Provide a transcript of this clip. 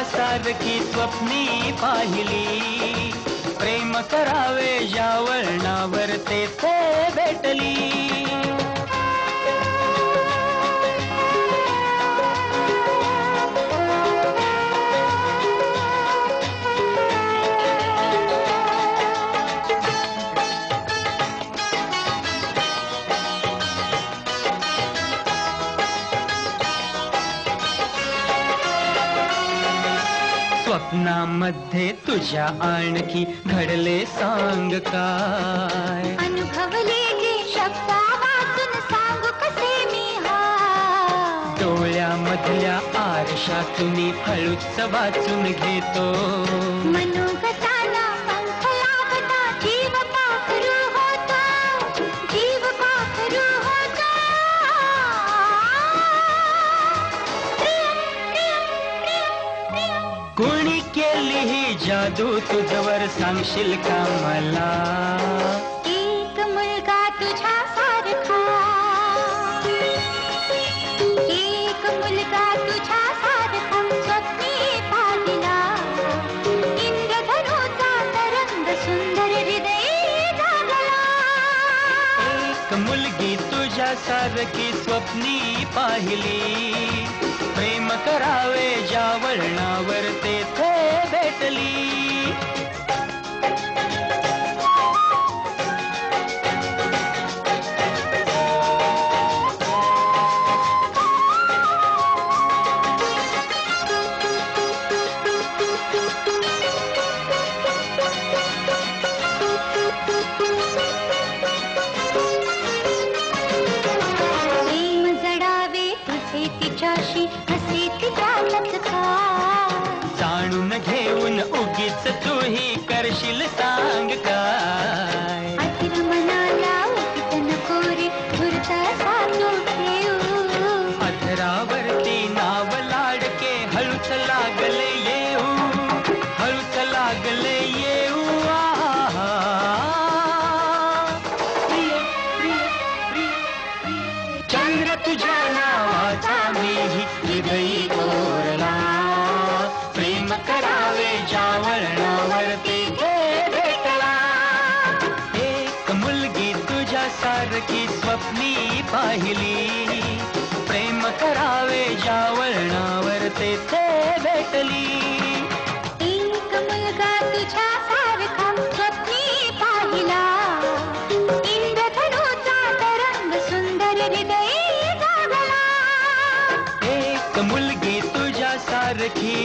सारखी स्वप्नी पाहिली, प्रेम करावे ज्या वळणावर तेथे भेटली. स्वप्नामध्ये तुझ्या आणखी घडले सांग काय, अनुभवले जे शब्द वाचून सांगू कसे मी हाय. डोळ्यामधल्या आरशातून हळूच वाचून घेतो, मनोगताला पंख लागता जीव पाखरू होतो, जीव पाखरू होतो. कोणी केली ही जादू तुझवर सांगशील का मला. एक मुलगा तुझ्या सारखा, एक मुलगा तुझ्या सारखा स्वप्नी पाहिला. इंद्रधनुचा तरंग सुंदर हृदय जागला. एक मुलगी तुझ्या सारखी स्वप्नी पाहिली, प्रेम करावे ज्या वळणावर तेथे भेटली. प्रेम जडावे तुझे तिच्याशी असे तिच्यातच काय. जाणून घेऊन उगीच तूही करशील सांग काय. अधीर मनाला उगीच नको रे धुरता साधू ठेवू. अधरावरती नाव लाडके हळूच लागले येऊ, हळूच लागले येऊ. आहा. प्रिय, प्रिय, प्रिय, प्रिय. चंद्र तुझ्या नावाचा मीही हृदयी कोरला, प्रेम करावे ज्या वळणावर तेथे भेटला. एक मुलगी तुझ्या सारखी स्वप्नी पाहिली, प्रेम करावे ज्या वळणावर तेथे भेटली. एक मुलगा तुझ्या सारखा स्वप्नी पाहिला, इंद्रधनुचा तरंग सुंदर हृदय जागला. एक मुलगी तुझ्या सारखी